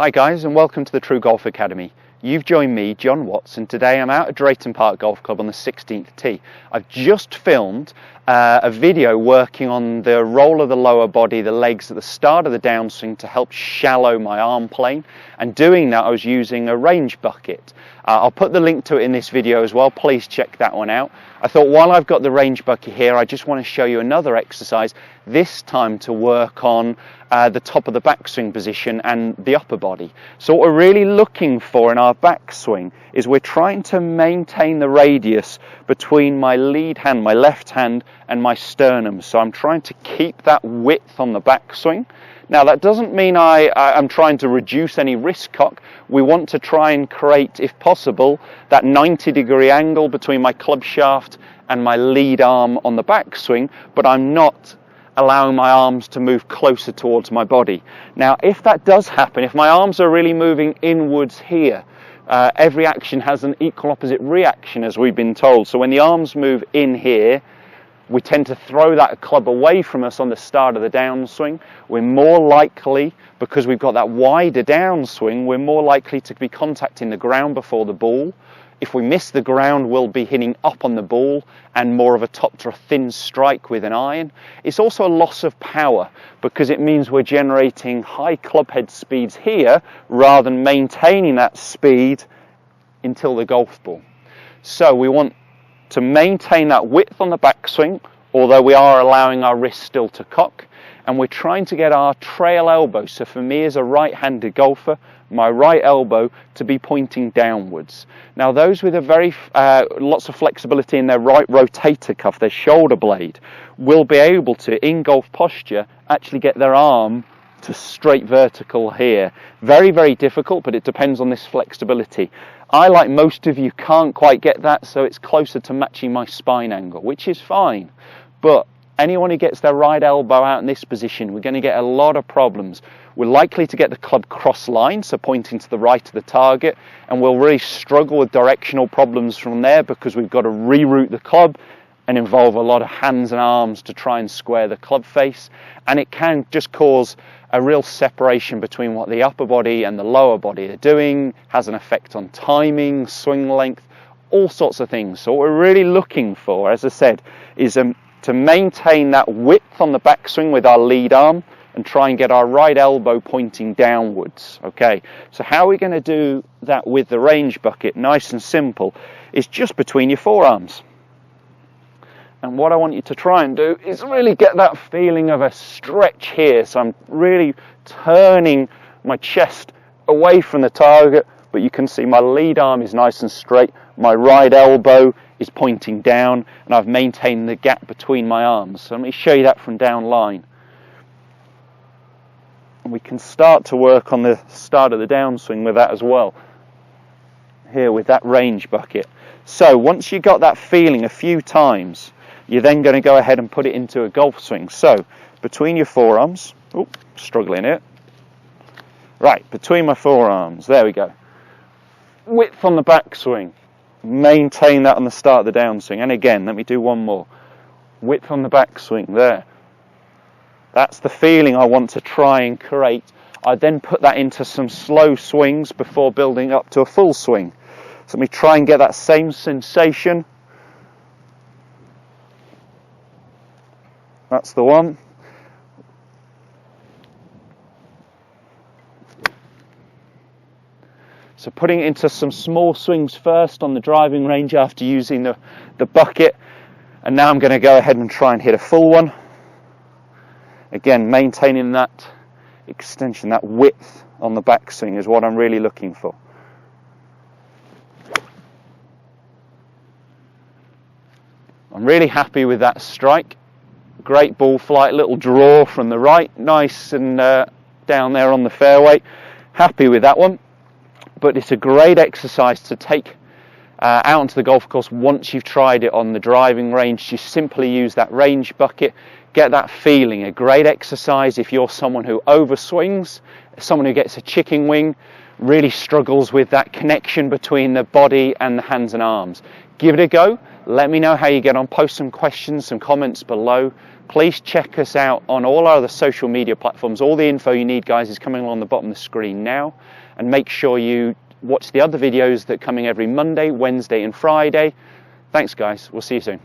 Hi guys, and welcome to the TruGolf Academy. You've joined me, Jon Watts, and today I'm out at Drayton Park Golf Club on the 16th tee. I've just filmed a video working on the roll of the lower body, the legs at the start of the downswing to help shallow my arm plane, and doing that I was using a range bucket. I'll put the link to it in this video as well, please check that one out. I thought while I've got the range bucket here, I just want to show you another exercise, this time to work on the top of the backswing position and the upper body. So what we're really looking for in our backswing is we're trying to maintain the radius between my lead hand, my left hand, and my sternum. So I'm trying to keep that width on the backswing. Now that doesn't mean I'm trying to reduce any wrist cock. We want to try and create, if possible, that 90-degree angle between my club shaft and my lead arm on the backswing, but I'm not allowing my arms to move closer towards my body. Now if that does happen, if my arms are really moving inwards here, every action has an equal opposite reaction, as we've been told. So when the arms move in here, we tend to throw that club away from us on the start of the downswing. We're more likely, because we've got that wider downswing, we're more likely to be contacting the ground before the ball. If we miss the ground, we'll be hitting up on the ball and more of a top to a thin strike with an iron. It's also a loss of power because it means we're generating high club head speeds here rather than maintaining that speed until the golf ball. So we want to maintain that width on the backswing, although we are allowing our wrist still to cock, and we're trying to get our trail elbow, so for me as a right-handed golfer, my right elbow to be pointing downwards. Now those with a very lots of flexibility in their right rotator cuff, their shoulder blade, will be able to, in golf posture, actually get their arm to straight vertical here. Very, very difficult, but it depends on this flexibility. I, like most of you, can't quite get that, so it's closer to matching my spine angle, which is fine. But anyone who gets their right elbow out in this position, we're going to get a lot of problems. We're likely to get the club cross line, so pointing to the right of the target, and we'll really struggle with directional problems from there because we've got to reroute the club and involve a lot of hands and arms to try and square the club face, and it can just cause a real separation between what the upper body and the lower body are doing, has an effect on timing, swing length, all sorts of things. So what we're really looking for, as I said, is to maintain that width on the backswing with our lead arm and try and get our right elbow pointing downwards. Okay, so how are we going to do that with the range bucket? Nice and simple. It's just between your forearms. And what I want you to try and do is really get that feeling of a stretch here. So I'm really turning my chest away from the target, but you can see my lead arm is nice and straight. My right elbow is pointing down, and I've maintained the gap between my arms. So let me show you that from down line. And we can start to work on the start of the downswing with that as well. Here with that range bucket. So once you got that feeling a few times, you're then going to go ahead and put it into a golf swing. So between your forearms, struggling here. Right, between my forearms, there we go. Width on the backswing. Maintain that on the start of the downswing. And again, let me do one more. Width on the backswing, there. That's the feeling I want to try and create. I then put that into some slow swings before building up to a full swing. So let me try and get that same sensation. That's the one. So putting it into some small swings first on the driving range after using the bucket. And now I'm going to go ahead and try and hit a full one. Again, maintaining that extension, that width on the backswing is what I'm really looking for. I'm really happy with that strike. Great ball flight, little draw from the right, nice and down there on the fairway. Happy with that one. But it's a great exercise to take out onto the golf course once you've tried it on the driving range. You simply use that range bucket, get that feeling. A great exercise if you're someone who overswings, someone who gets a chicken wing, really struggles with that connection between the body and the hands and arms. Give it a go. Let me know how you get on. Post some questions, some comments below. Please check us out on all our other social media platforms. All the info you need, guys, is coming along the bottom of the screen now. And make sure you watch the other videos that are coming every Monday, Wednesday and Friday. Thanks, guys. We'll see you soon.